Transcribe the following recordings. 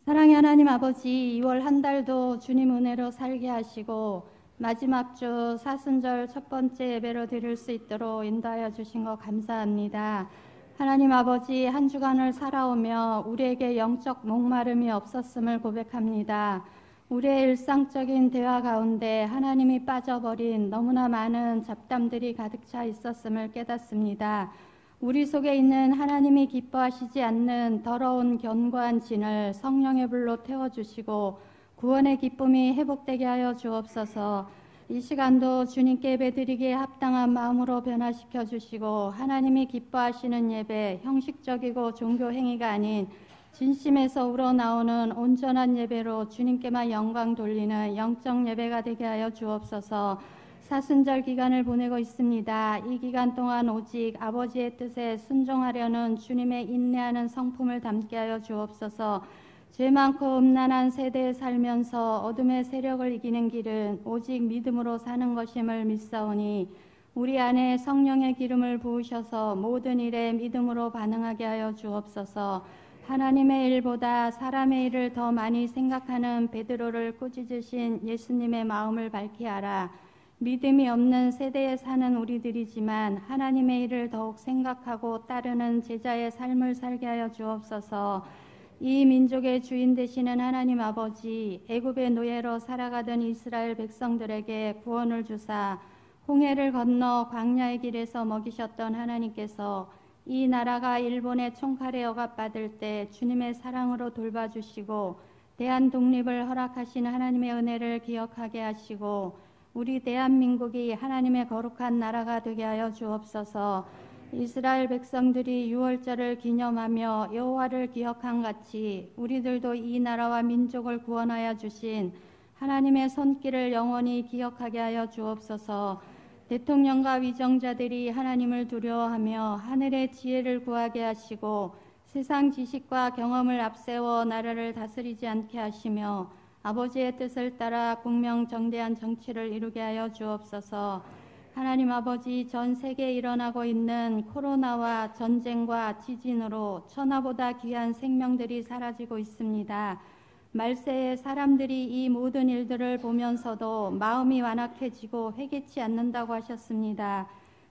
사랑의 하나님 아버지, 2월 한 달도 주님 은혜로 살게 하시고 마지막 주 사순절 첫 번째 예배로 드릴 수 있도록 인도하여 주신 것 감사합니다. 하나님 아버지, 한 주간을 살아오며 우리에게 영적 목마름이 없었음을 고백합니다. 우리의 일상적인 대화 가운데 하나님이 빠져버린 너무나 많은 잡담들이 가득 차 있었음을 깨닫습니다. 우리 속에 있는 하나님이 기뻐하시지 않는 더러운 견고한 진을 성령의 불로 태워주시고 구원의 기쁨이 회복되게 하여 주옵소서. 이 시간도 주님께 예배드리기에 합당한 마음으로 변화시켜 주시고 하나님이 기뻐하시는 예배, 형식적이고 종교 행위가 아닌 진심에서 우러나오는 온전한 예배로 주님께만 영광 돌리는 영적 예배가 되게 하여 주옵소서. 사순절 기간을 보내고 있습니다. 이 기간 동안 오직 아버지의 뜻에 순종하려는 주님의 인내하는 성품을 담게 하여 주옵소서. 죄 많고 음란한 세대에 살면서 어둠의 세력을 이기는 길은 오직 믿음으로 사는 것임을 믿사오니 우리 안에 성령의 기름을 부으셔서 모든 일에 믿음으로 반응하게 하여 주옵소서. 하나님의 일보다 사람의 일을 더 많이 생각하는 베드로를 꾸짖으신 예수님의 마음을 밝게 하라. 믿음이 없는 세대에 사는 우리들이지만 하나님의 일을 더욱 생각하고 따르는 제자의 삶을 살게 하여 주옵소서. 이 민족의 주인 되시는 하나님 아버지, 애굽의 노예로 살아가던 이스라엘 백성들에게 구원을 주사 홍해를 건너 광야의 길에서 먹이셨던 하나님께서 이 나라가 일본의 총칼에 억압받을 때 주님의 사랑으로 돌봐주시고 대한 독립을 허락하신 하나님의 은혜를 기억하게 하시고 우리 대한민국이 하나님의 거룩한 나라가 되게 하여 주옵소서. 이스라엘 백성들이 유월절을 기념하며 여호와를 기억한 같이 우리들도 이 나라와 민족을 구원하여 주신 하나님의 손길을 영원히 기억하게 하여 주옵소서. 대통령과 위정자들이 하나님을 두려워하며 하늘의 지혜를 구하게 하시고 세상 지식과 경험을 앞세워 나라를 다스리지 않게 하시며 아버지의 뜻을 따라 공명정대한 정치를 이루게 하여 주옵소서. 하나님 아버지, 전 세계에 일어나고 있는 코로나와 전쟁과 지진으로 천하보다 귀한 생명들이 사라지고 있습니다. 말세에 사람들이 이 모든 일들을 보면서도 마음이 완악해지고 회개치 않는다고 하셨습니다.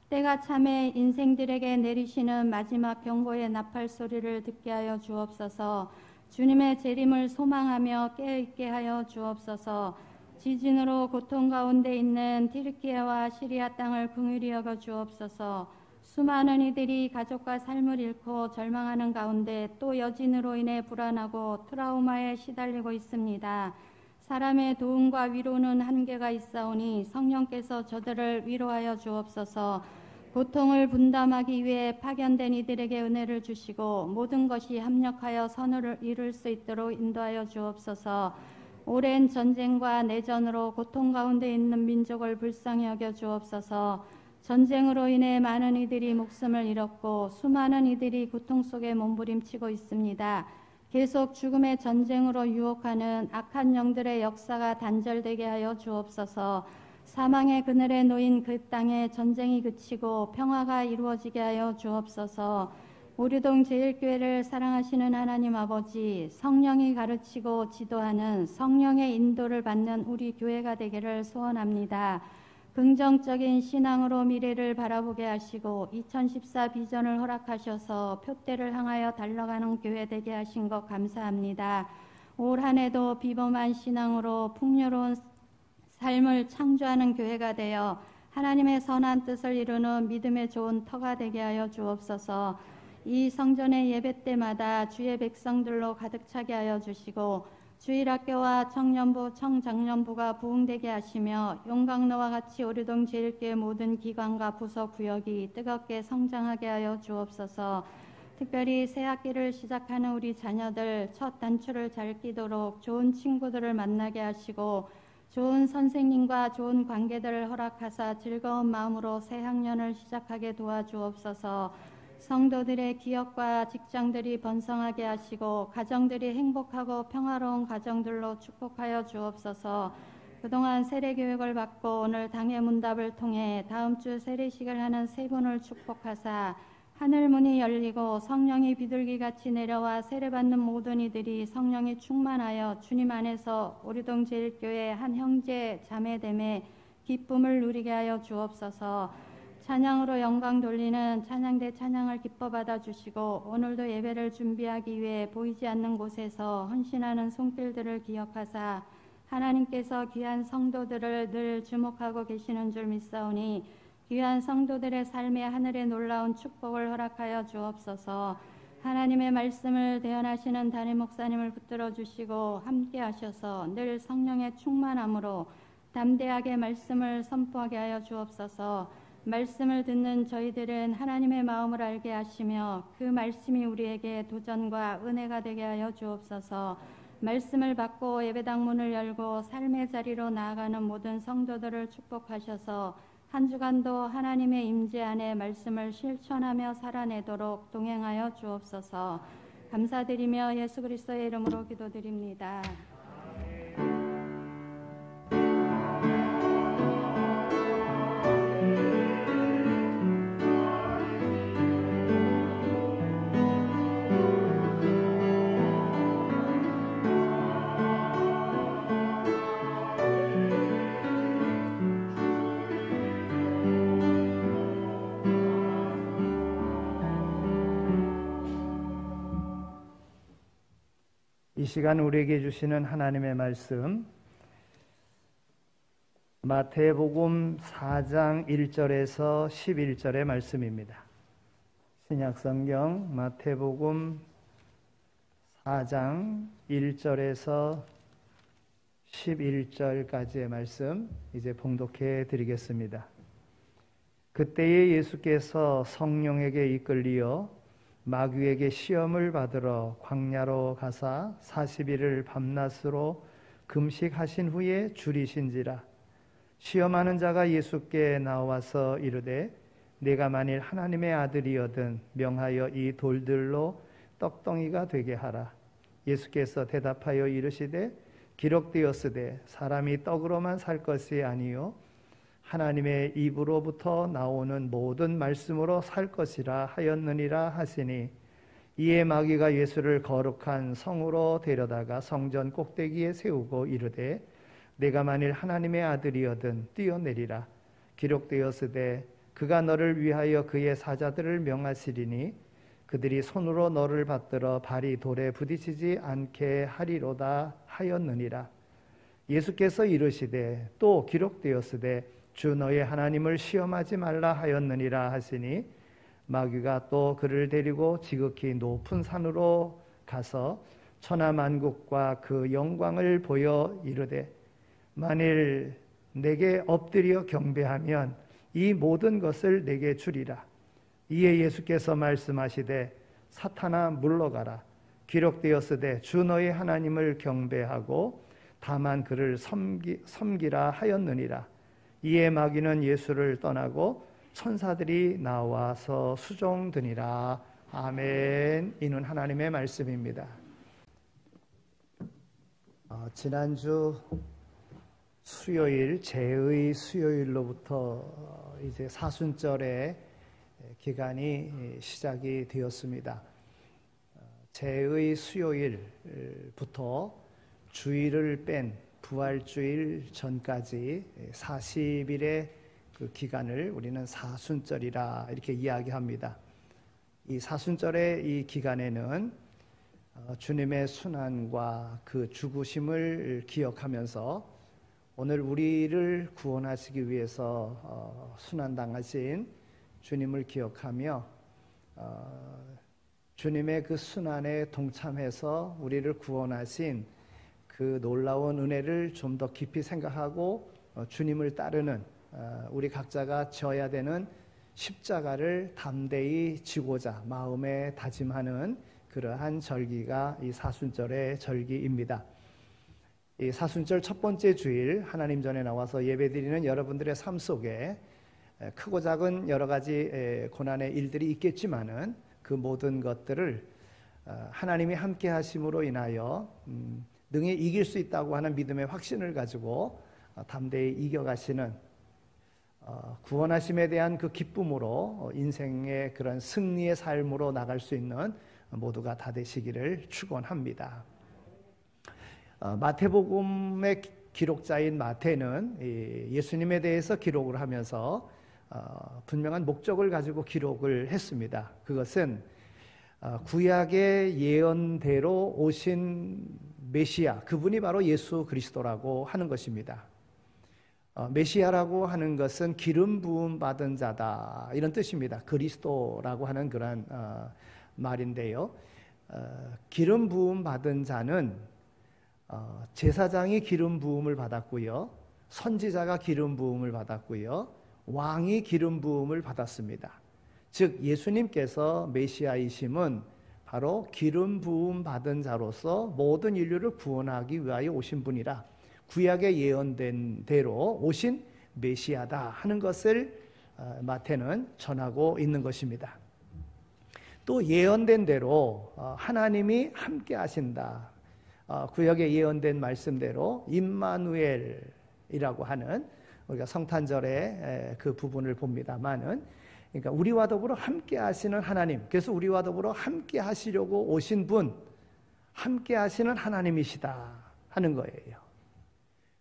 때가 참에 인생들에게 내리시는 마지막 경고의 나팔 소리를 듣게 하여 주옵소서. 주님의 재림을 소망하며 깨어있게 하여 주옵소서. 지진으로 고통 가운데 있는 튀르키예와 시리아 땅을 긍휼히 여겨 주옵소서. 수많은 이들이 가족과 삶을 잃고 절망하는 가운데 또 여진으로 인해 불안하고 트라우마에 시달리고 있습니다. 사람의 도움과 위로는 한계가 있사오니 성령께서 저들을 위로하여 주옵소서. 고통을 분담하기 위해 파견된 이들에게 은혜를 주시고 모든 것이 합력하여 선을 이룰 수 있도록 인도하여 주옵소서. 오랜 전쟁과 내전으로 고통 가운데 있는 민족을 불쌍히 여겨 주옵소서. 전쟁으로 인해 많은 이들이 목숨을 잃었고 수많은 이들이 고통 속에 몸부림치고 있습니다. 계속 죽음의 전쟁으로 유혹하는 악한 영들의 역사가 단절되게 하여 주옵소서. 사망의 그늘에 놓인 그 땅에 전쟁이 그치고 평화가 이루어지게 하여 주옵소서. 우리동 제일교회를 사랑하시는 하나님 아버지, 성령이 가르치고 지도하는 성령의 인도를 받는 우리 교회가 되기를 소원합니다. 긍정적인 신앙으로 미래를 바라보게 하시고 2014 비전을 허락하셔서 표대를 향하여 달려가는 교회 되게 하신 것 감사합니다. 올 한 해도 비범한 신앙으로 풍요로운 삶을 창조하는 교회가 되어 하나님의 선한 뜻을 이루는 믿음의 좋은 터가 되게 하여 주옵소서. 이 성전의 예배 때마다 주의 백성들로 가득 차게 하여 주시고 주일학교와 청년부, 청장년부가 부흥되게 하시며 용광로와 같이 오류동 제일교회 모든 기관과 부서 구역이 뜨겁게 성장하게 하여 주옵소서. 특별히 새 학기를 시작하는 우리 자녀들 첫 단추를 잘 끼도록 좋은 친구들을 만나게 하시고 좋은 선생님과 좋은 관계들을 허락하사 즐거운 마음으로 새 학년을 시작하게 도와주옵소서. 성도들의 기업과 직장들이 번성하게 하시고 가정들이 행복하고 평화로운 가정들로 축복하여 주옵소서. 그동안 세례교육을 받고 오늘 당회 문답을 통해 다음 주 세례식을 하는 세 분을 축복하사 하늘 문이 열리고 성령이 비둘기같이 내려와 세례받는 모든 이들이 성령이 충만하여 주님 안에서 오류동 제일교회 한 형제 자매됨에 기쁨을 누리게 하여 주옵소서. 찬양으로 영광 돌리는 찬양대 찬양을 기뻐 받아 주시고 오늘도 예배를 준비하기 위해 보이지 않는 곳에서 헌신하는 손길들을 기억하사 하나님께서 귀한 성도들을 늘 주목하고 계시는 줄 믿사오니 귀한 성도들의 삶에 하늘의 놀라운 축복을 허락하여 주옵소서. 하나님의 말씀을 대언하시는 담임 목사님을 붙들어 주시고 함께 하셔서 늘 성령의 충만함으로 담대하게 말씀을 선포하게 하여 주옵소서. 말씀을 듣는 저희들은 하나님의 마음을 알게 하시며 그 말씀이 우리에게 도전과 은혜가 되게 하여 주옵소서. 말씀을 받고 예배당 문을 열고 삶의 자리로 나아가는 모든 성도들을 축복하셔서 한 주간도 하나님의 임재 안에 말씀을 실천하며 살아내도록 동행하여 주옵소서. 감사드리며 예수 그리스도의 이름으로 기도드립니다. 이 시간 우리에게 주시는 하나님의 말씀 마태복음 4장 1절에서 11절의 말씀입니다. 신약성경 마태복음 4장 1절에서 11절까지의 말씀 이제 봉독해 드리겠습니다. 그때에 예수께서 성령에게 이끌리어 마귀에게 시험을 받으러 광야로 가사 40일을 밤낮으로 금식하신 후에 줄이신지라. 시험하는 자가 예수께 나와서 이르되 내가 만일 하나님의 아들이거든 명하여 이 돌들로 떡덩이가 되게 하라. 예수께서 대답하여 이르시되 기록되었으되 사람이 떡으로만 살 것이 아니요 하나님의 입으로부터 나오는 모든 말씀으로 살 것이라 하였느니라 하시니 이에 마귀가 예수를 거룩한 성으로 데려다가 성전 꼭대기에 세우고 이르되 내가 만일 하나님의 아들이거든 뛰어내리라. 기록되었으되 그가 너를 위하여 그의 사자들을 명하시리니 그들이 손으로 너를 받들어 발이 돌에 부딪히지 않게 하리로다 하였느니라. 예수께서 이르시되 또 기록되었으되 주 너의 하나님을 시험하지 말라 하였느니라 하시니 마귀가 또 그를 데리고 지극히 높은 산으로 가서 천하만국과 그 영광을 보여 이르되 만일 내게 엎드려 경배하면 이 모든 것을 내게 주리라. 이에 예수께서 말씀하시되 사탄아 물러가라. 기록되었으되 주 너의 하나님을 경배하고 다만 그를 섬기라 하였느니라. 이에 마귀는 예수를 떠나고 천사들이 나와서 수종드니라. 아멘. 이는 하나님의 말씀입니다. 지난주 수요일 제의 수요일로부터 이제 사순절의 기간이 시작이 되었습니다. 제의 수요일부터 주일을 뺀 부활주일 전까지 40일의 그 기간을 우리는 사순절이라 이렇게 이야기합니다. 이 사순절의 이 기간에는 주님의 순환과 그 죽으심을 기억하면서 오늘 우리를 구원하시기 위해서 순환당하신 주님을 기억하며 주님의 그 순환에 동참해서 우리를 구원하신 그 놀라운 은혜를 좀 더 깊이 생각하고 주님을 따르는 우리 각자가 져야 되는 십자가를 담대히 지고자 마음에 다짐하는 그러한 절기가 이 사순절의 절기입니다. 이 사순절 첫 번째 주일 하나님 전에 나와서 예배드리는 여러분들의 삶 속에 크고 작은 여러 가지 고난의 일들이 있겠지만은 그 모든 것들을 하나님이 함께 하심으로 인하여 능히 이길 수 있다고 하는 믿음의 확신을 가지고 담대히 이겨가시는 구원하심에 대한 그 기쁨으로 인생의 그런 승리의 삶으로 나갈 수 있는 모두가 다 되시기를 축원합니다. 마태복음의 기록자인 마태는 예수님에 대해서 기록을 하면서 분명한 목적을 가지고 기록을 했습니다. 그것은 구약의 예언대로 오신 메시아, 그분이 바로 예수 그리스도라고 하는 것입니다. 메시아라고 하는 것은 기름 부음 받은 자다, 이런 뜻입니다. 그리스도라고 하는 그런 말인데요. 기름 부음 받은 자는 제사장이 기름 부음을 받았고요, 선지자가 기름 부음을 받았고요, 왕이 기름 부음을 받았습니다. 즉 예수님께서 메시아이심은 바로 기름 부음 받은 자로서 모든 인류를 구원하기 위하여 오신 분이라, 구약에 예언된 대로 오신 메시아다 하는 것을 마태는 전하고 있는 것입니다. 또 예언된 대로 하나님이 함께 하신다, 구약에 예언된 말씀대로 임마누엘이라고 하는, 우리가 성탄절에 그 부분을 봅니다만은, 그러니까 우리와 더불어 함께 하시는 하나님, 그래서 우리와 더불어 함께 하시려고 오신 분, 함께 하시는 하나님이시다 하는 거예요.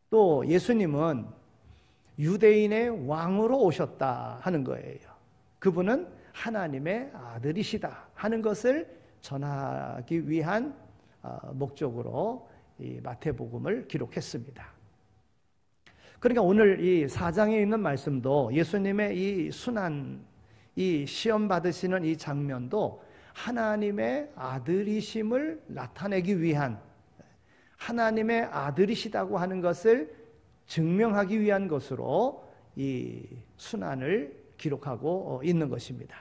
또 예수님은 유대인의 왕으로 오셨다 하는 거예요. 그분은 하나님의 아들이시다 하는 것을 전하기 위한 목적으로 이 마태복음을 기록했습니다. 그러니까 오늘 이 4장에 있는 말씀도 예수님의 이 순환, 이 시험 받으시는 이 장면도 하나님의 아들이심을 나타내기 위한, 하나님의 아들이시다고 하는 것을 증명하기 위한 것으로 이 순환을 기록하고 있는 것입니다.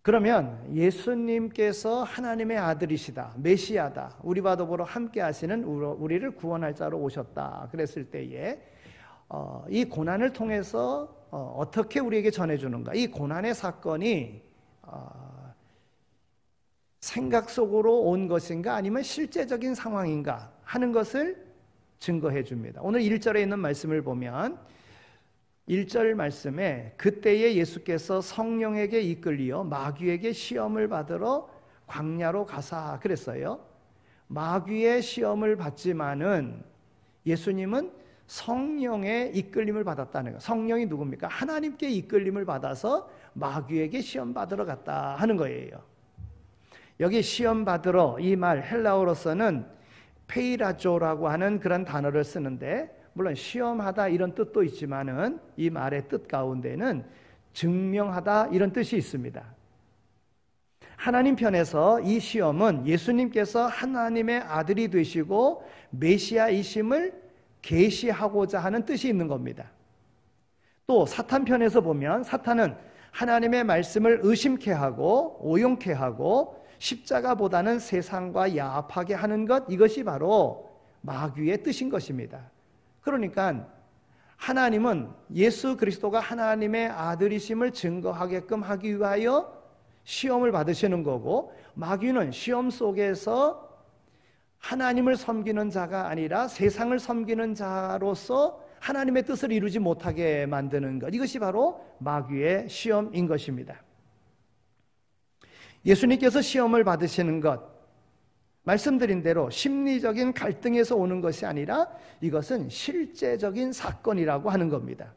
그러면 예수님께서 하나님의 아들이시다, 메시아다, 우리와 더불어 함께 하시는, 우리를 구원할 자로 오셨다 그랬을 때에 이 고난을 통해서 어떻게 우리에게 전해주는가, 이 고난의 사건이 생각 속으로 온 것인가 아니면 실제적인 상황인가 하는 것을 증거해 줍니다. 오늘 1절에 있는 말씀을 보면 1절 말씀에 그때에 예수께서 성령에게 이끌리어 마귀에게 시험을 받으러 광야로 가사 그랬어요. 마귀의 시험을 받지만은 예수님은 성령의 이끌림을 받았다는 거예요. 성령이 누굽니까? 하나님께 이끌림을 받아서 마귀에게 시험 받으러 갔다 하는 거예요. 여기 시험 받으러, 이 말 헬라어로서는 페이라조라고 하는 그런 단어를 쓰는데, 물론 시험하다 이런 뜻도 있지만은 이 말의 뜻 가운데는 증명하다 이런 뜻이 있습니다. 하나님 편에서 이 시험은 예수님께서 하나님의 아들이 되시고 메시아이심을 계시하고자 하는 뜻이 있는 겁니다. 또 사탄 편에서 보면 사탄은 하나님의 말씀을 의심케 하고 오용케 하고 십자가보다는 세상과 야합하게 하는 것, 이것이 바로 마귀의 뜻인 것입니다. 그러니까 하나님은 예수 그리스도가 하나님의 아들이심을 증거하게끔 하기 위하여 시험을 받으시는 거고, 마귀는 시험 속에서 하나님을 섬기는 자가 아니라 세상을 섬기는 자로서 하나님의 뜻을 이루지 못하게 만드는 것, 이것이 바로 마귀의 시험인 것입니다. 예수님께서 시험을 받으시는 것, 말씀드린 대로 심리적인 갈등에서 오는 것이 아니라 이것은 실제적인 사건이라고 하는 겁니다.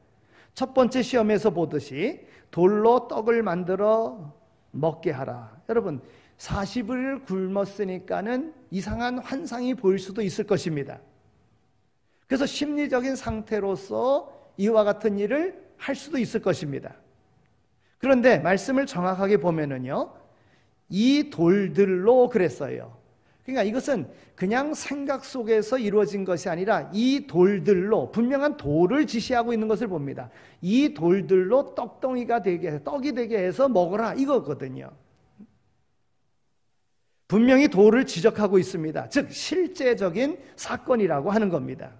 첫 번째 시험에서 보듯이 돌로 떡을 만들어 먹게 하라. 여러분, 40일 굶었으니까는 이상한 환상이 보일 수도 있을 것입니다. 그래서 심리적인 상태로서 이와 같은 일을 할 수도 있을 것입니다. 그런데 말씀을 정확하게 보면은요, 이 돌들로 그랬어요. 그러니까 이것은 그냥 생각 속에서 이루어진 것이 아니라 이 돌들로, 분명한 돌을 지시하고 있는 것을 봅니다. 이 돌들로 떡덩이가 되게 해서, 떡이 되게 해서 먹어라, 이거거든요. 분명히 돌을 지적하고 있습니다. 즉 실제적인 사건이라고 하는 겁니다.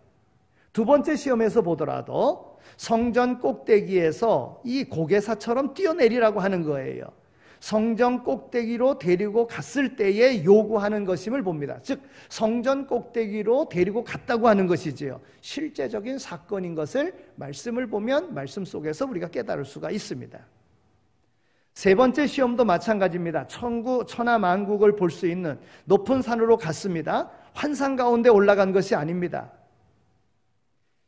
두 번째 시험에서 보더라도 성전 꼭대기에서 이 고개사처럼 뛰어내리라고 하는 거예요. 성전 꼭대기로 데리고 갔을 때에 요구하는 것임을 봅니다. 즉 성전 꼭대기로 데리고 갔다고 하는 것이지요. 실제적인 사건인 것을 말씀을 보면 말씀 속에서 우리가 깨달을 수가 있습니다. 세 번째 시험도 마찬가지입니다. 천하 만국을 볼 수 있는 높은 산으로 갔습니다. 환상 가운데 올라간 것이 아닙니다.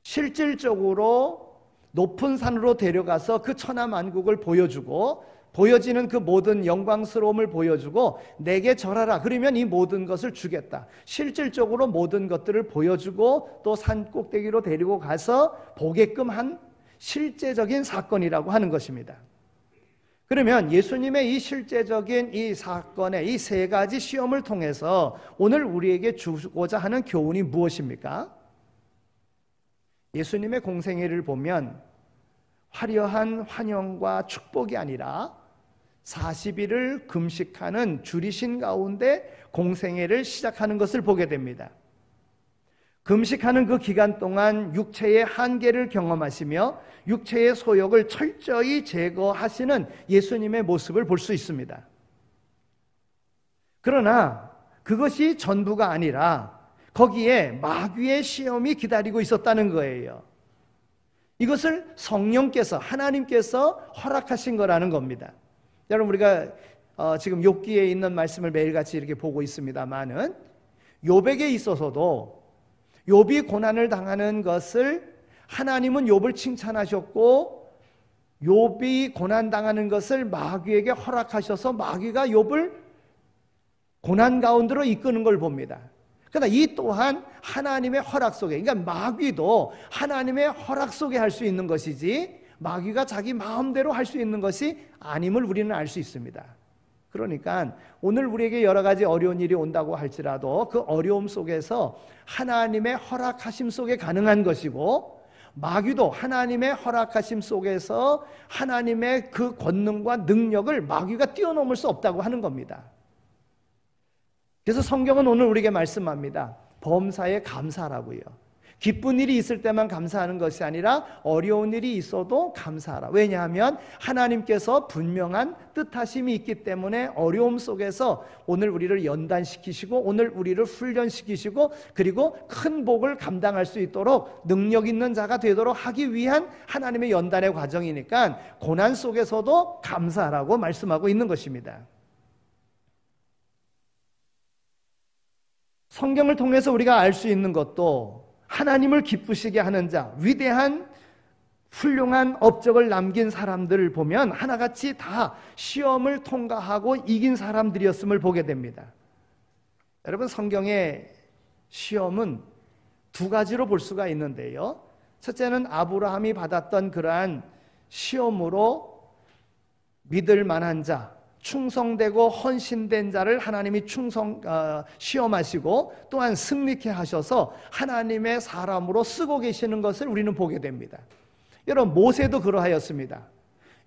실질적으로 높은 산으로 데려가서 그 천하 만국을 보여주고 보여지는 그 모든 영광스러움을 보여주고 내게 절하라 그러면 이 모든 것을 주겠다. 실질적으로 모든 것들을 보여주고 또 산 꼭대기로 데리고 가서 보게끔 한 실제적인 사건이라고 하는 것입니다. 그러면 예수님의 이 실제적인 이 사건의 이 세 가지 시험을 통해서 오늘 우리에게 주고자 하는 교훈이 무엇입니까? 예수님의 공생애를 보면 화려한 환영과 축복이 아니라 40일을 금식하는 줄이신 가운데 공생애를 시작하는 것을 보게 됩니다. 금식하는 그 기간 동안 육체의 한계를 경험하시며 육체의 소욕을 철저히 제거하시는 예수님의 모습을 볼 수 있습니다. 그러나 그것이 전부가 아니라 거기에 마귀의 시험이 기다리고 있었다는 거예요. 이것을 성령께서 하나님께서 허락하신 거라는 겁니다. 여러분 우리가 지금 욥기에 있는 말씀을 매일같이 이렇게 보고 있습니다만은 욥에게 있어서도 욥이 고난을 당하는 것을 하나님은 욥을 칭찬하셨고 욥이 고난당하는 것을 마귀에게 허락하셔서 마귀가 욥을 고난 가운데로 이끄는 걸 봅니다. 그러나 이 또한 하나님의 허락 속에, 그러니까 마귀도 하나님의 허락 속에 할 수 있는 것이지 마귀가 자기 마음대로 할 수 있는 것이 아님을 우리는 알 수 있습니다. 그러니까 오늘 우리에게 여러 가지 어려운 일이 온다고 할지라도 그 어려움 속에서 하나님의 허락하심 속에 가능한 것이고 마귀도 하나님의 허락하심 속에서 하나님의 그 권능과 능력을 마귀가 뛰어넘을 수 없다고 하는 겁니다. 그래서 성경은 오늘 우리에게 말씀합니다. 범사에 감사하라고요. 기쁜 일이 있을 때만 감사하는 것이 아니라 어려운 일이 있어도 감사하라. 왜냐하면 하나님께서 분명한 뜻하심이 있기 때문에 어려움 속에서 오늘 우리를 연단시키시고 오늘 우리를 훈련시키시고 그리고 큰 복을 감당할 수 있도록 능력 있는 자가 되도록 하기 위한 하나님의 연단의 과정이니까 고난 속에서도 감사하라고 말씀하고 있는 것입니다. 성경을 통해서 우리가 알 수 있는 것도 하나님을 기쁘시게 하는 자, 위대한 훌륭한 업적을 남긴 사람들을 보면 하나같이 다 시험을 통과하고 이긴 사람들이었음을 보게 됩니다. 여러분 성경의 시험은 두 가지로 볼 수가 있는데요. 첫째는 아브라함이 받았던 그러한 시험으로 믿을 만한 자, 충성되고 헌신된 자를 하나님이 시험하시고 또한 승리케 하셔서 하나님의 사람으로 쓰고 계시는 것을 우리는 보게 됩니다. 여러분 모세도 그러하였습니다.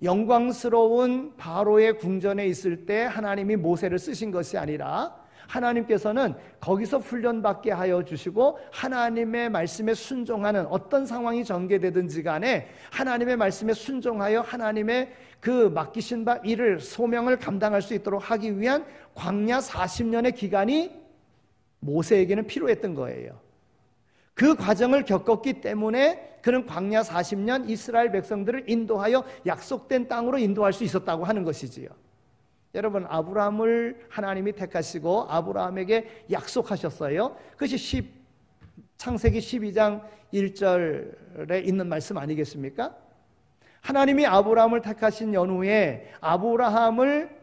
영광스러운 바로의 궁전에 있을 때 하나님이 모세를 쓰신 것이 아니라 하나님께서는 거기서 훈련받게 하여 주시고 하나님의 말씀에 순종하는 어떤 상황이 전개되든지 간에 하나님의 말씀에 순종하여 하나님의 그 맡기신 바 일을 소명을 감당할 수 있도록 하기 위한 광야 40년의 기간이 모세에게는 필요했던 거예요. 그 과정을 겪었기 때문에 그는 광야 40년 이스라엘 백성들을 인도하여 약속된 땅으로 인도할 수 있었다고 하는 것이지요. 여러분 아브라함을 하나님이 택하시고 아브라함에게 약속하셨어요. 그것이 창세기 12장 1절에 있는 말씀 아니겠습니까? 하나님이 아브라함을 택하신 연후에 아브라함을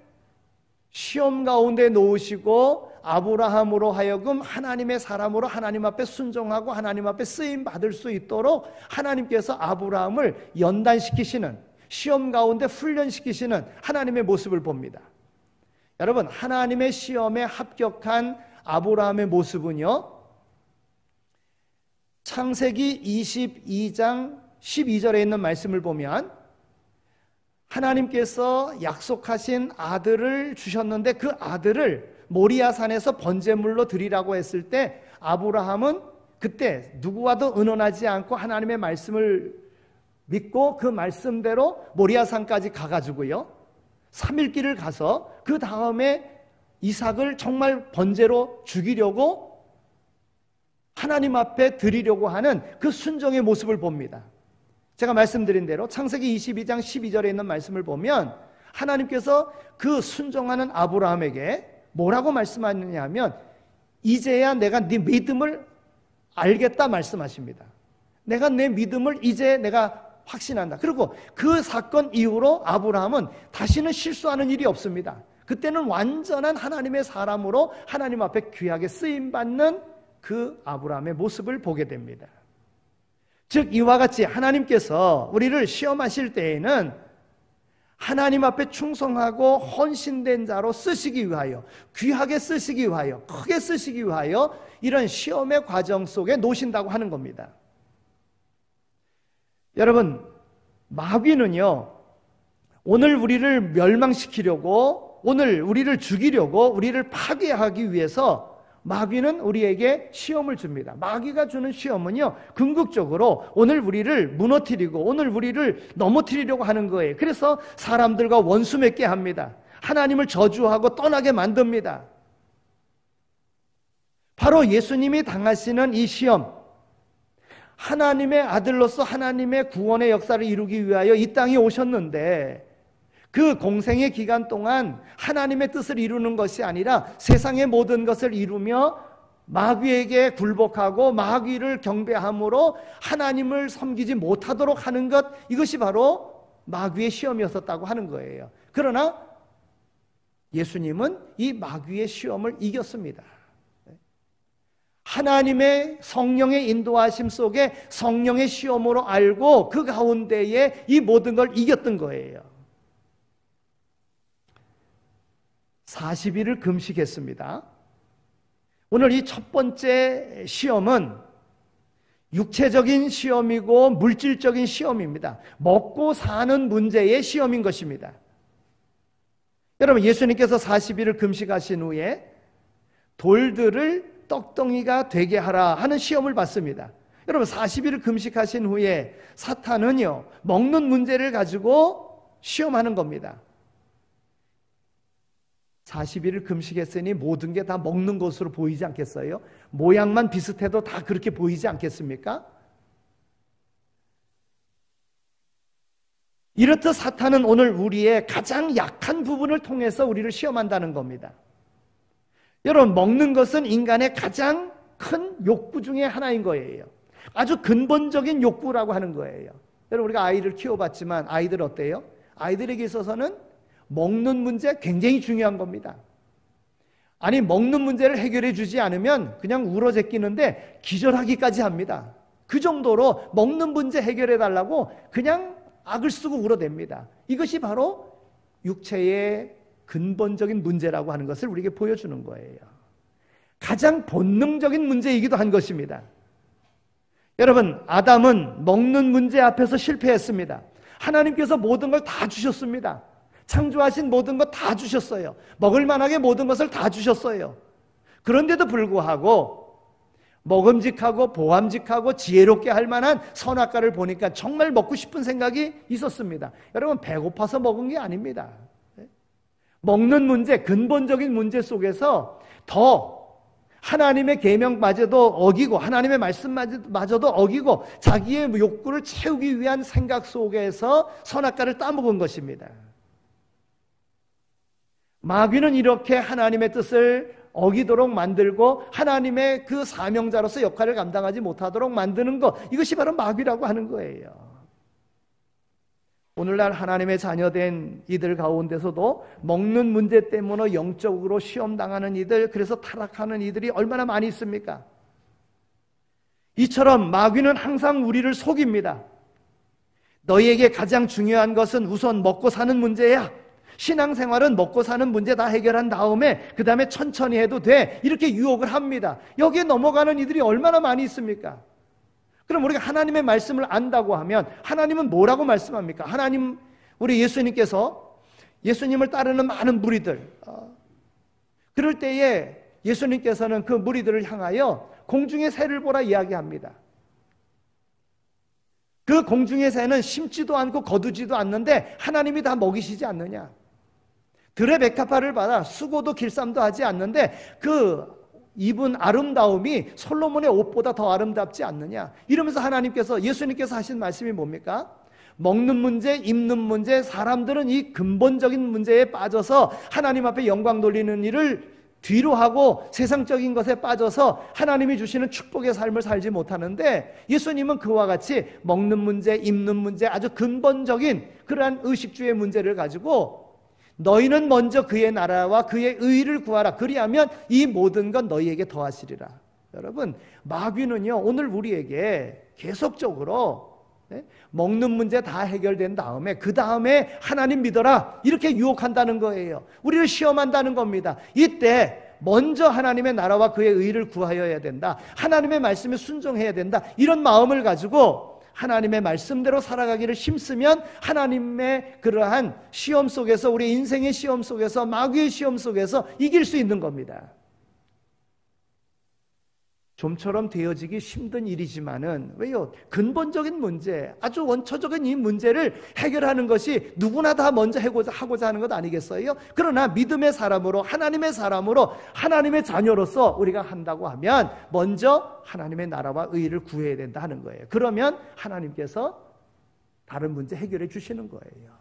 시험 가운데 놓으시고 아브라함으로 하여금 하나님의 사람으로 하나님 앞에 순종하고 하나님 앞에 쓰임 받을 수 있도록 하나님께서 아브라함을 연단시키시는 시험 가운데 훈련시키시는 하나님의 모습을 봅니다. 여러분 하나님의 시험에 합격한 아브라함의 모습은요 창세기 22장 12절에 있는 말씀을 보면 하나님께서 약속하신 아들을 주셨는데 그 아들을 모리아산에서 번제물로 드리라고 했을 때 아브라함은 그때 누구와도 의논하지 않고 하나님의 말씀을 믿고 그 말씀대로 모리아산까지 가가지고요 3일 길을 가서 그 다음에 이삭을 정말 번제로 죽이려고 하나님 앞에 드리려고 하는 그 순종의 모습을 봅니다. 제가 말씀드린 대로 창세기 22장 12절에 있는 말씀을 보면 하나님께서 그 순종하는 아브라함에게 뭐라고 말씀하느냐 하면 이제야 내가 네 믿음을 알겠다 말씀하십니다. 내가 내 믿음을 이제 내가 확신한다. 그리고 그 사건 이후로 아브라함은 다시는 실수하는 일이 없습니다. 그때는 완전한 하나님의 사람으로 하나님 앞에 귀하게 쓰임받는 그 아브라함의 모습을 보게 됩니다. 즉 이와 같이 하나님께서 우리를 시험하실 때에는 하나님 앞에 충성하고 헌신된 자로 쓰시기 위하여, 귀하게 쓰시기 위하여, 크게 쓰시기 위하여 이런 시험의 과정 속에 놓으신다고 하는 겁니다. 여러분, 마귀는요, 오늘 우리를 멸망시키려고, 오늘 우리를 죽이려고, 우리를 파괴하기 위해서 마귀는 우리에게 시험을 줍니다. 마귀가 주는 시험은요, 궁극적으로 오늘 우리를 무너뜨리고 오늘 우리를 넘어뜨리려고 하는 거예요. 그래서 사람들과 원수 맺게 합니다. 하나님을 저주하고 떠나게 만듭니다. 바로 예수님이 당하시는 이 시험, 하나님의 아들로서 하나님의 구원의 역사를 이루기 위하여 이 땅에 오셨는데 그 공생의 기간 동안 하나님의 뜻을 이루는 것이 아니라 세상의 모든 것을 이루며 마귀에게 굴복하고 마귀를 경배함으로 하나님을 섬기지 못하도록 하는 것, 이것이 바로 마귀의 시험이었었다고 하는 거예요. 그러나 예수님은 이 마귀의 시험을 이겼습니다. 하나님의 성령의 인도하심 속에 성령의 시험으로 알고 그 가운데에 이 모든 걸 이겼던 거예요. 40일을 금식했습니다. 오늘 이 첫 번째 시험은 육체적인 시험이고 물질적인 시험입니다. 먹고 사는 문제의 시험인 것입니다. 여러분, 예수님께서 40일을 금식하신 후에 돌들을 떡덩이가 되게 하라 하는 시험을 받습니다. 여러분, 40일을 금식하신 후에 사탄은요, 먹는 문제를 가지고 시험하는 겁니다. 40일을 금식했으니 모든 게 다 먹는 것으로 보이지 않겠어요? 모양만 비슷해도 다 그렇게 보이지 않겠습니까? 이렇듯 사탄은 오늘 우리의 가장 약한 부분을 통해서 우리를 시험한다는 겁니다. 여러분, 먹는 것은 인간의 가장 큰 욕구 중에 하나인 거예요. 아주 근본적인 욕구라고 하는 거예요. 여러분, 우리가 아이를 키워봤지만 아이들 어때요? 아이들에게 있어서는 먹는 문제 굉장히 중요한 겁니다. 아니, 먹는 문제를 해결해 주지 않으면 그냥 울어제끼는데 기절하기까지 합니다. 그 정도로 먹는 문제 해결해 달라고 그냥 악을 쓰고 울어댑니다. 이것이 바로 육체의 근본적인 문제라고 하는 것을 우리에게 보여주는 거예요. 가장 본능적인 문제이기도 한 것입니다. 여러분, 아담은 먹는 문제 앞에서 실패했습니다. 하나님께서 모든 걸 다 주셨습니다. 창조하신 모든 것 다 주셨어요. 먹을 만하게 모든 것을 다 주셨어요. 그런데도 불구하고 먹음직하고 보암직하고 지혜롭게 할 만한 선악과를 보니까 정말 먹고 싶은 생각이 있었습니다. 여러분, 배고파서 먹은 게 아닙니다. 먹는 문제, 근본적인 문제 속에서 더 하나님의 계명마저도 어기고 하나님의 말씀마저도 어기고 자기의 욕구를 채우기 위한 생각 속에서 선악과를 따먹은 것입니다. 마귀는 이렇게 하나님의 뜻을 어기도록 만들고 하나님의 그 사명자로서 역할을 감당하지 못하도록 만드는 것, 이것이 바로 마귀라고 하는 거예요. 오늘날 하나님의 자녀된 이들 가운데서도 먹는 문제 때문에 영적으로 시험당하는 이들, 그래서 타락하는 이들이 얼마나 많이 있습니까? 이처럼 마귀는 항상 우리를 속입니다. 너희에게 가장 중요한 것은 우선 먹고 사는 문제야. 신앙생활은 먹고 사는 문제 다 해결한 다음에 그 다음에 천천히 해도 돼, 이렇게 유혹을 합니다. 여기에 넘어가는 이들이 얼마나 많이 있습니까? 그럼 우리가 하나님의 말씀을 안다고 하면 하나님은 뭐라고 말씀합니까? 하나님, 우리 예수님께서 예수님을 따르는 많은 무리들, 그럴 때에 예수님께서는 그 무리들을 향하여 공중의 새를 보라 이야기합니다. 그 공중의 새는 심지도 않고 거두지도 않는데 하나님이 다 먹이시지 않느냐? 들의 백합화를 받아 수고도 길쌈도 하지 않는데 그 입은 아름다움이 솔로몬의 옷보다 더 아름답지 않느냐. 이러면서 하나님께서, 예수님께서 하신 말씀이 뭡니까? 먹는 문제, 입는 문제, 사람들은 이 근본적인 문제에 빠져서 하나님 앞에 영광 돌리는 일을 뒤로 하고 세상적인 것에 빠져서 하나님이 주시는 축복의 삶을 살지 못하는데, 예수님은 그와 같이 먹는 문제, 입는 문제, 아주 근본적인 그러한 의식주의 문제를 가지고 너희는 먼저 그의 나라와 그의 의를 구하라. 그리하면 이 모든 건 너희에게 더하시리라. 여러분, 마귀는요, 오늘 우리에게 계속적으로 먹는 문제 다 해결된 다음에 그 다음에 하나님 믿어라 이렇게 유혹한다는 거예요. 우리를 시험한다는 겁니다. 이때 먼저 하나님의 나라와 그의 의를 구하여야 된다. 하나님의 말씀에 순종해야 된다. 이런 마음을 가지고 하나님의 말씀대로 살아가기를 힘쓰면 하나님의 그러한 시험 속에서, 우리 인생의 시험 속에서, 마귀의 시험 속에서 이길 수 있는 겁니다. 좀처럼 되어지기 힘든 일이지만은, 왜요? 근본적인 문제, 아주 원초적인 이 문제를 해결하는 것이 누구나 다 먼저 하고자 하는 것 아니겠어요? 그러나 믿음의 사람으로, 하나님의 사람으로, 하나님의 자녀로서 우리가 한다고 하면 먼저 하나님의 나라와 의를 구해야 된다 하는 거예요. 그러면 하나님께서 다른 문제 해결해 주시는 거예요.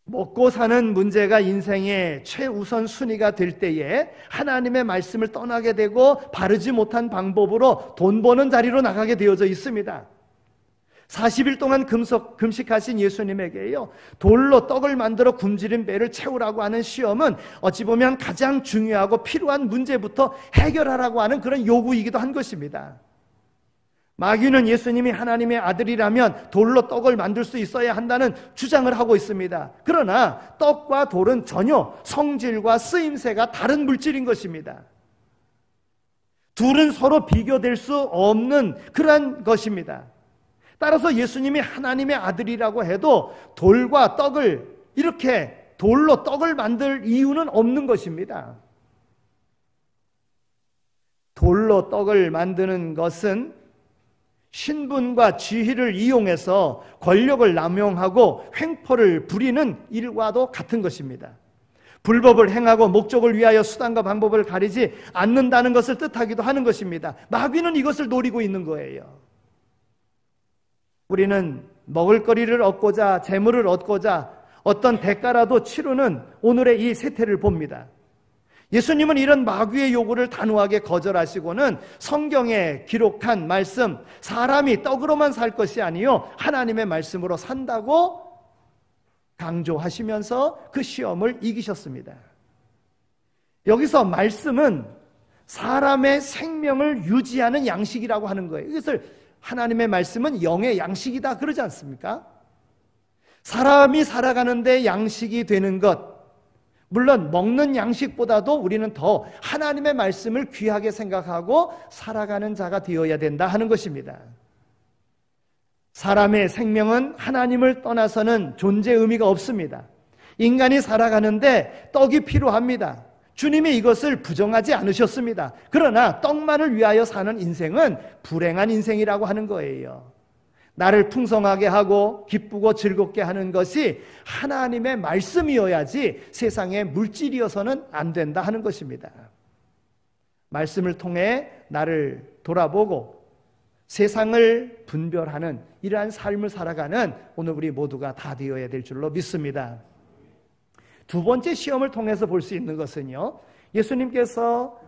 먹고 사는 문제가 인생의 최우선 순위가 될 때에 하나님의 말씀을 떠나게 되고 바르지 못한 방법으로 돈 버는 자리로 나가게 되어져 있습니다. 40일 동안 금식하신 예수님에게요, 돌로 떡을 만들어 굶주린 배를 채우라고 하는 시험은 어찌 보면 가장 중요하고 필요한 문제부터 해결하라고 하는 그런 요구이기도 한 것입니다. 마귀는 예수님이 하나님의 아들이라면 돌로 떡을 만들 수 있어야 한다는 주장을 하고 있습니다. 그러나 떡과 돌은 전혀 성질과 쓰임새가 다른 물질인 것입니다. 둘은 서로 비교될 수 없는 그러한 것입니다. 따라서 예수님이 하나님의 아들이라고 해도 돌과 떡을, 이렇게 돌로 떡을 만들 이유는 없는 것입니다. 돌로 떡을 만드는 것은 신분과 지위를 이용해서 권력을 남용하고 횡포를 부리는 일과도 같은 것입니다. 불법을 행하고 목적을 위하여 수단과 방법을 가리지 않는다는 것을 뜻하기도 하는 것입니다. 마귀는 이것을 노리고 있는 거예요. 우리는 먹을거리를 얻고자, 재물을 얻고자 어떤 대가라도 치르는 오늘의 이 세태를 봅니다. 예수님은 이런 마귀의 요구를 단호하게 거절하시고는 성경에 기록한 말씀, 사람이 떡으로만 살 것이 아니요 하나님의 말씀으로 산다고 강조하시면서 그 시험을 이기셨습니다. 여기서 말씀은 사람의 생명을 유지하는 양식이라고 하는 거예요. 이것을 하나님의 말씀은 영의 양식이다 그러지 않습니까? 사람이 살아가는데 양식이 되는 것, 물론 먹는 양식보다도 우리는 더 하나님의 말씀을 귀하게 생각하고 살아가는 자가 되어야 된다 하는 것입니다. 사람의 생명은 하나님을 떠나서는 존재 의미가 없습니다. 인간이 살아가는데 떡이 필요합니다. 주님이 이것을 부정하지 않으셨습니다. 그러나 떡만을 위하여 사는 인생은 불행한 인생이라고 하는 거예요. 나를 풍성하게 하고 기쁘고 즐겁게 하는 것이 하나님의 말씀이어야지 세상의 물질이어서는 안 된다 하는 것입니다. 말씀을 통해 나를 돌아보고 세상을 분별하는 이러한 삶을 살아가는 오늘 우리 모두가 다 되어야 될 줄로 믿습니다. 두 번째 시험을 통해서 볼 수 있는 것은요, 예수님께서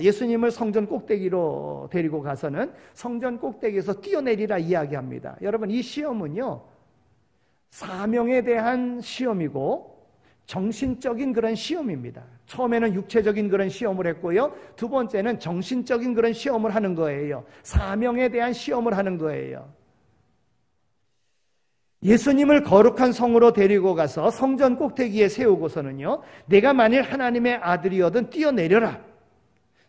예수님을 성전 꼭대기로 데리고 가서는 성전 꼭대기에서 뛰어내리라 이야기합니다. 여러분, 이 시험은요, 사명에 대한 시험이고 정신적인 그런 시험입니다. 처음에는 육체적인 그런 시험을 했고요, 두 번째는 정신적인 그런 시험을 하는 거예요. 사명에 대한 시험을 하는 거예요. 예수님을 거룩한 성으로 데리고 가서 성전 꼭대기에 세우고서는요, 내가 만일 하나님의 아들이어든 뛰어내려라.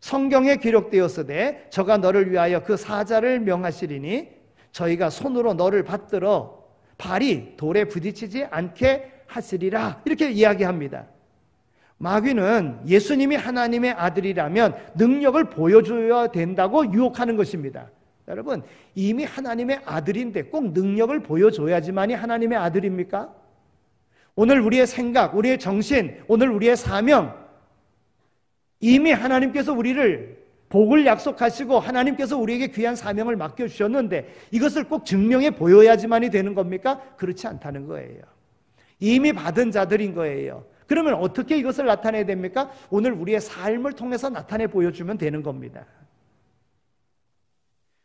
성경에 기록되었으되 저가 너를 위하여 그 사자를 명하시리니 저희가 손으로 너를 받들어 발이 돌에 부딪히지 않게 하시리라. 이렇게 이야기합니다. 마귀는 예수님이 하나님의 아들이라면 능력을 보여줘야 된다고 유혹하는 것입니다. 여러분, 이미 하나님의 아들인데 꼭 능력을 보여줘야지만이 하나님의 아들입니까? 오늘 우리의 생각, 우리의 정신, 오늘 우리의 사명, 이미 하나님께서 우리를 복을 약속하시고 하나님께서 우리에게 귀한 사명을 맡겨주셨는데 이것을 꼭 증명해 보여야지만이 되는 겁니까? 그렇지 않다는 거예요. 이미 받은 자들인 거예요. 그러면 어떻게 이것을 나타내야 됩니까? 오늘 우리의 삶을 통해서 나타내 보여주면 되는 겁니다.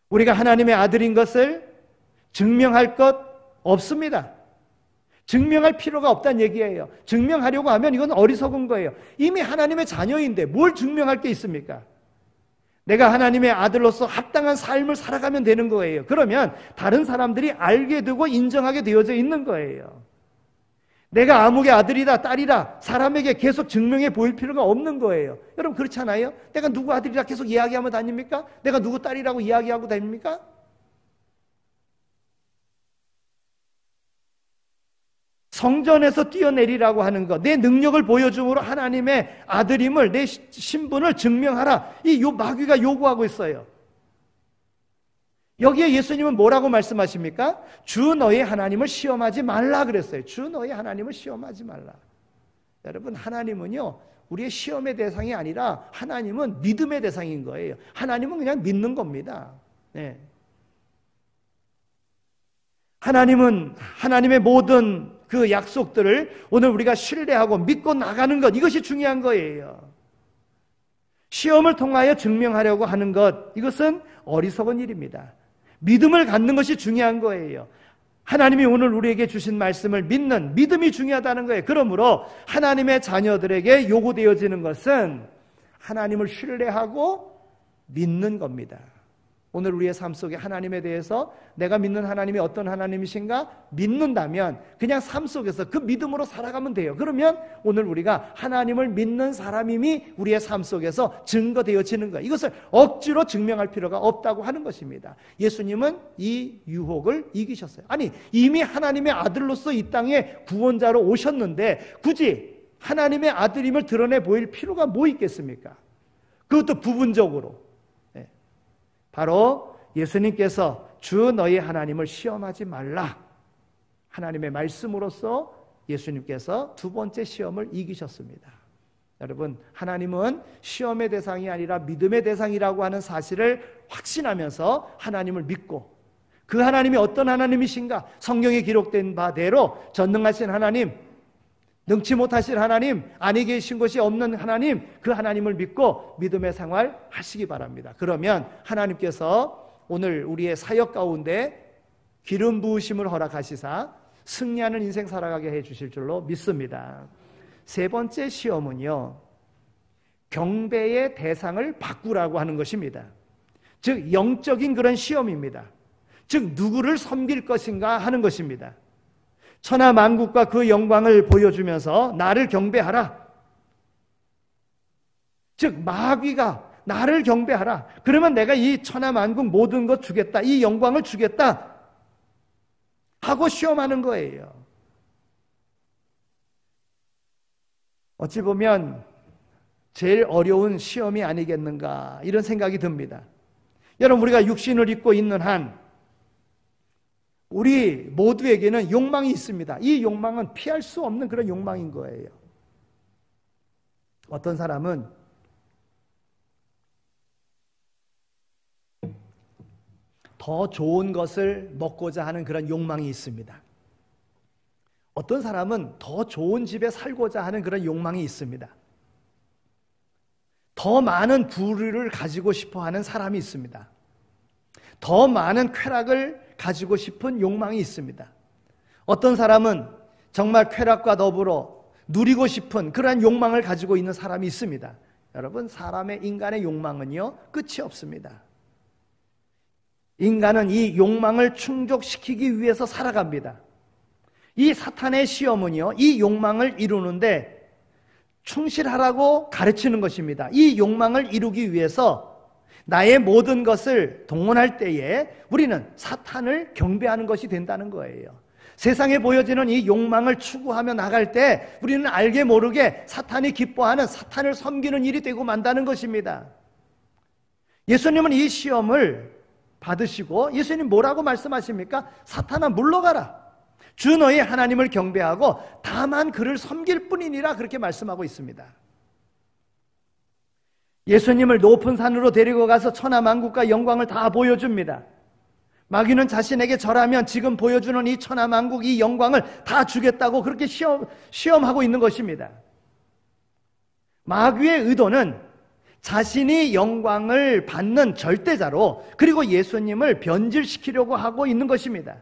우리가 하나님의 아들인 것을 증명할 것 없습니다. 증명할 필요가 없다는 얘기예요. 증명하려고 하면 이건 어리석은 거예요. 이미 하나님의 자녀인데 뭘 증명할 게 있습니까? 내가 하나님의 아들로서 합당한 삶을 살아가면 되는 거예요. 그러면 다른 사람들이 알게 되고 인정하게 되어져 있는 거예요. 내가 아무개 아들이다, 딸이다 사람에게 계속 증명해 보일 필요가 없는 거예요. 여러분 그렇잖아요? 내가 누구 아들이라 계속 이야기하면 다닙니까? 내가 누구 딸이라고 이야기하고 다닙니까? 성전에서 뛰어내리라고 하는 것, 내 능력을 보여줌으로 하나님의 아들임을, 내 신분을 증명하라. 이 마귀가 요구하고 있어요. 여기에 예수님은 뭐라고 말씀하십니까? 주 너희 하나님을 시험하지 말라 그랬어요. 주 너희 하나님을 시험하지 말라. 여러분, 하나님은요, 우리의 시험의 대상이 아니라 하나님은 믿음의 대상인 거예요. 하나님은 그냥 믿는 겁니다. 네. 하나님은 하나님의 모든 그 약속들을 오늘 우리가 신뢰하고 믿고 나가는 것, 이것이 중요한 거예요. 시험을 통하여 증명하려고 하는 것, 이것은 어리석은 일입니다. 믿음을 갖는 것이 중요한 거예요. 하나님이 오늘 우리에게 주신 말씀을 믿는 믿음이 중요하다는 거예요. 그러므로 하나님의 자녀들에게 요구되어지는 것은 하나님을 신뢰하고 믿는 겁니다. 오늘 우리의 삶 속에 하나님에 대해서 내가 믿는 하나님이 어떤 하나님이신가 믿는다면 그냥 삶 속에서 그 믿음으로 살아가면 돼요. 그러면 오늘 우리가 하나님을 믿는 사람임이 우리의 삶 속에서 증거되어지는 거예요. 이것을 억지로 증명할 필요가 없다고 하는 것입니다. 예수님은 이 유혹을 이기셨어요. 아니, 이미 하나님의 아들로서 이 땅에 구원자로 오셨는데 굳이 하나님의 아들임을 드러내 보일 필요가 뭐 있겠습니까? 그것도 부분적으로. 바로 예수님께서 주 너희 하나님을 시험하지 말라. 하나님의 말씀으로서 예수님께서 두 번째 시험을 이기셨습니다. 여러분, 하나님은 시험의 대상이 아니라 믿음의 대상이라고 하는 사실을 확신하면서 하나님을 믿고 그 하나님이 어떤 하나님이신가? 성경에 기록된 바대로 전능하신 하나님, 능치 못하실 하나님, 아니 계신 것이 없는 하나님, 그 하나님을 믿고 믿음의 생활 하시기 바랍니다. 그러면 하나님께서 오늘 우리의 사역 가운데 기름 부으심을 허락하시사 승리하는 인생 살아가게 해주실 줄로 믿습니다. 세 번째 시험은요, 경배의 대상을 바꾸라고 하는 것입니다. 즉 영적인 그런 시험입니다. 즉 누구를 섬길 것인가 하는 것입니다. 천하 만국과 그 영광을 보여주면서 나를 경배하라. 즉 마귀가 나를 경배하라. 그러면 내가 이 천하 만국 모든 것 주겠다. 이 영광을 주겠다. 하고 시험하는 거예요. 어찌 보면 제일 어려운 시험이 아니겠는가 이런 생각이 듭니다. 여러분, 우리가 육신을 입고 있는 한 우리 모두에게는 욕망이 있습니다. 이 욕망은 피할 수 없는 그런 욕망인 거예요. 어떤 사람은 더 좋은 것을 먹고자 하는 그런 욕망이 있습니다. 어떤 사람은 더 좋은 집에 살고자 하는 그런 욕망이 있습니다. 더 많은 부를 가지고 싶어 하는 사람이 있습니다. 더 많은 쾌락을 가지고 싶은 욕망이 있습니다. 어떤 사람은 정말 쾌락과 더불어 누리고 싶은 그러한 욕망을 가지고 있는 사람이 있습니다. 여러분, 인간의 욕망은요, 끝이 없습니다. 인간은 이 욕망을 충족시키기 위해서 살아갑니다. 이 사탄의 시험은요, 이 욕망을 이루는데 충실하라고 가르치는 것입니다. 이 욕망을 이루기 위해서 나의 모든 것을 동원할 때에 우리는 사탄을 경배하는 것이 된다는 거예요. 세상에 보여지는 이 욕망을 추구하며 나갈 때 우리는 알게 모르게 사탄이 기뻐하는, 사탄을 섬기는 일이 되고 만다는 것입니다. 예수님은 이 시험을 받으시고 예수님 뭐라고 말씀하십니까? 사탄아 물러가라. 주 너희 하나님을 경배하고 다만 그를 섬길 뿐이니라 그렇게 말씀하고 있습니다. 예수님을 높은 산으로 데리고 가서 천하만국과 영광을 다 보여줍니다. 마귀는 자신에게 절하면 지금 보여주는 이 천하만국, 이 영광을 다 주겠다고 그렇게 시험하고 있는 것입니다. 마귀의 의도는 자신이 영광을 받는 절대자로 그리고 예수님을 변질시키려고 하고 있는 것입니다.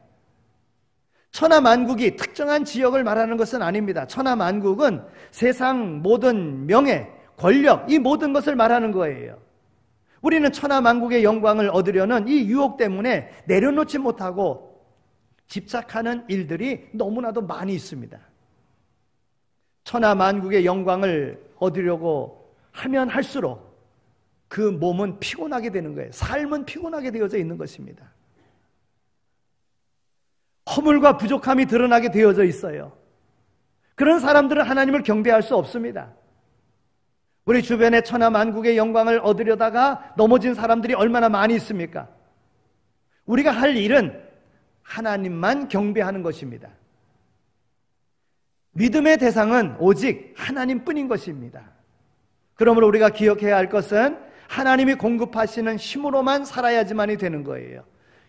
천하만국이 특정한 지역을 말하는 것은 아닙니다. 천하만국은 세상 모든 명예, 권력, 이 모든 것을 말하는 거예요. 우리는 천하만국의 영광을 얻으려는 이 유혹 때문에 내려놓지 못하고 집착하는 일들이 너무나도 많이 있습니다. 천하만국의 영광을 얻으려고 하면 할수록 그 몸은 피곤하게 되는 거예요. 삶은 피곤하게 되어져 있는 것입니다. 허물과 부족함이 드러나게 되어져 있어요. 그런 사람들은 하나님을 경배할 수 없습니다. 우리 주변에 천하만국의 영광을 얻으려다가 넘어진 사람들이 얼마나 많이 있습니까? 우리가 할 일은 하나님만 경배하는 것입니다. 믿음의 대상은 오직 하나님뿐인 것입니다. 그러므로 우리가 기억해야 할 것은 하나님이 공급하시는 힘으로만 살아야지만이 되는 거예요.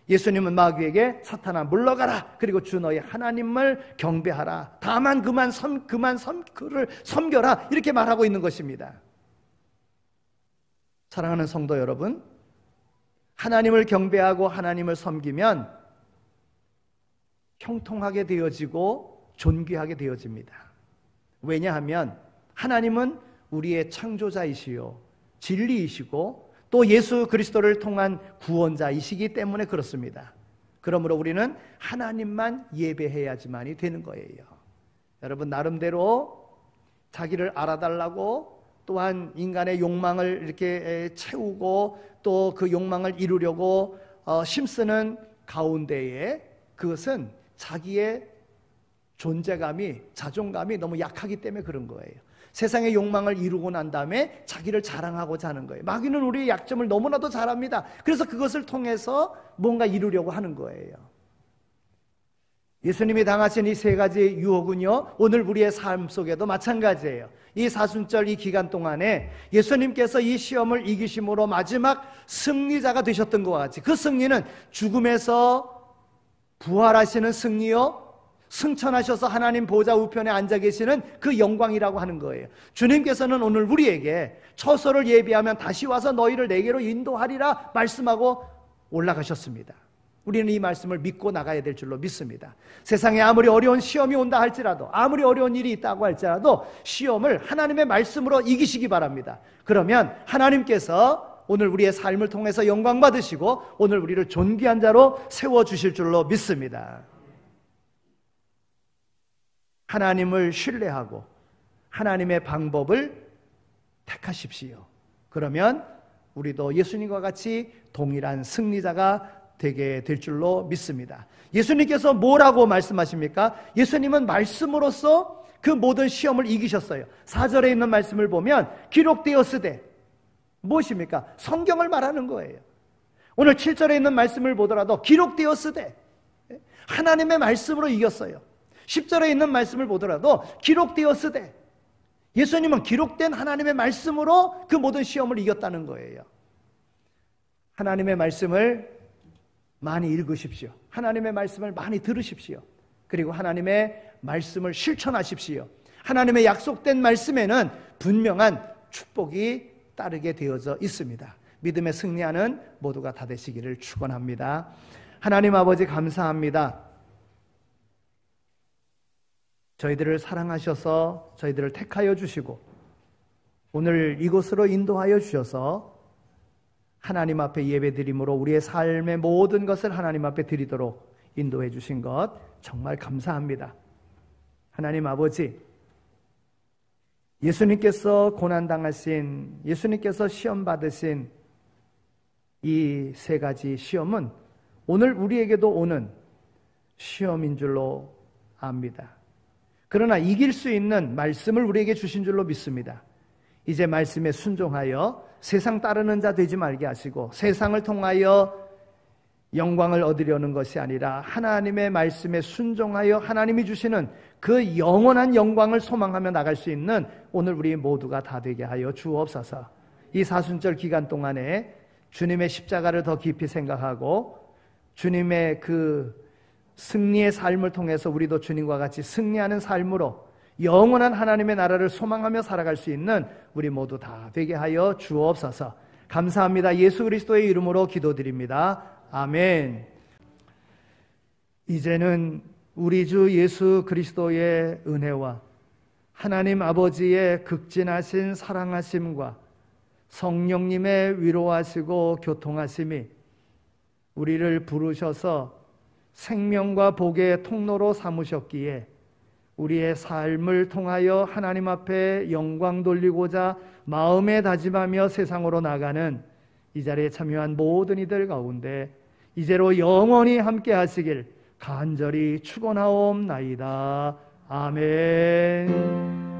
예수님은 마귀에게 사탄아 물러가라. 그리고 주 너희 하나님을 경배하라. 다만 그를 섬겨라. 이렇게 말하고 있는 것입니다. 사랑하는 성도 여러분, 하나님을 경배하고 하나님을 섬기면 형통하게 되어지고 존귀하게 되어집니다. 왜냐하면 하나님은 우리의 창조자이시요 진리이시고 또 예수 그리스도를 통한 구원자이시기 때문에 그렇습니다. 그러므로 우리는 하나님만 예배해야지만이 되는 거예요. 여러분, 나름대로 자기를 알아달라고 또한 인간의 욕망을 이렇게 채우고 또 그 욕망을 이루려고 힘쓰는 가운데에 그것은 자기의 존재감이, 자존감이 너무 약하기 때문에 그런 거예요. 세상의 욕망을 이루고 난 다음에 자기를 자랑하고자 하는 거예요. 마귀는 우리의 약점을 너무나도 잘 압니다. 그래서 그것을 통해서 뭔가 이루려고 하는 거예요. 예수님이 당하신 이 세 가지 유혹은요, 오늘 우리의 삶 속에도 마찬가지예요. 이 사순절 이 기간 동안에 예수님께서 이 시험을 이기심으로 마지막 승리자가 되셨던 것과 같이 그 승리는 죽음에서 부활하시는 승리요, 승천하셔서 하나님 보좌 우편에 앉아 계시는 그 영광이라고 하는 거예요. 주님께서는 오늘 우리에게 처소를 예비하면 다시 와서 너희를 내게로 인도하리라 말씀하고 올라가셨습니다. 우리는 이 말씀을 믿고 나가야 될 줄로 믿습니다. 세상에 아무리 어려운 시험이 온다 할지라도, 아무리 어려운 일이 있다고 할지라도 시험을 하나님의 말씀으로 이기시기 바랍니다. 그러면 하나님께서 오늘 우리의 삶을 통해서 영광 받으시고 오늘 우리를 존귀한 자로 세워주실 줄로 믿습니다. 하나님을 신뢰하고 하나님의 방법을 택하십시오. 그러면 우리도 예수님과 같이 동일한 승리자가 되게 될 줄로 믿습니다. 예수님께서 뭐라고 말씀하십니까? 예수님은 말씀으로써 그 모든 시험을 이기셨어요. 4절에 있는 말씀을 보면 기록되었으되 무엇입니까? 성경을 말하는 거예요. 오늘 7절에 있는 말씀을 보더라도 기록되었으되 하나님의 말씀으로 이겼어요. 10절에 있는 말씀을 보더라도 기록되었으되 예수님은 기록된 하나님의 말씀으로 그 모든 시험을 이겼다는 거예요. 하나님의 말씀을 많이 읽으십시오. 하나님의 말씀을 많이 들으십시오. 그리고 하나님의 말씀을 실천하십시오. 하나님의 약속된 말씀에는 분명한 축복이 따르게 되어져 있습니다. 믿음에 승리하는 모두가 다 되시기를 축원합니다. 하나님 아버지 감사합니다. 저희들을 사랑하셔서 저희들을 택하여 주시고 오늘 이곳으로 인도하여 주셔서 하나님 앞에 예배드림으로 우리의 삶의 모든 것을 하나님 앞에 드리도록 인도해 주신 것 정말 감사합니다. 하나님 아버지, 예수님께서 고난당하신, 예수님께서 시험 받으신 이 세 가지 시험은 오늘 우리에게도 오는 시험인 줄로 압니다. 그러나 이길 수 있는 말씀을 우리에게 주신 줄로 믿습니다. 이제 말씀에 순종하여 세상 따르는 자 되지 말게 하시고 세상을 통하여 영광을 얻으려는 것이 아니라 하나님의 말씀에 순종하여 하나님이 주시는 그 영원한 영광을 소망하며 나갈 수 있는 오늘 우리 모두가 다 되게 하여 주옵소서. 이 사순절 기간 동안에 주님의 십자가를 더 깊이 생각하고 주님의 그 승리의 삶을 통해서 우리도 주님과 같이 승리하는 삶으로 영원한 하나님의 나라를 소망하며 살아갈 수 있는 우리 모두 다 되게 하여 주옵소서. 감사합니다. 예수 그리스도의 이름으로 기도드립니다. 아멘. 이제는 우리 주 예수 그리스도의 은혜와 하나님 아버지의 극진하신 사랑하심과 성령님의 위로하시고 교통하심이 우리를 부르셔서 생명과 복의 통로로 삼으셨기에 우리의 삶을 통하여 하나님 앞에 영광 돌리고자 마음에 다짐하며 세상으로 나가는 이 자리에 참여한 모든 이들 가운데 이제로 영원히 함께 하시길 간절히 축원하옵나이다. 아멘.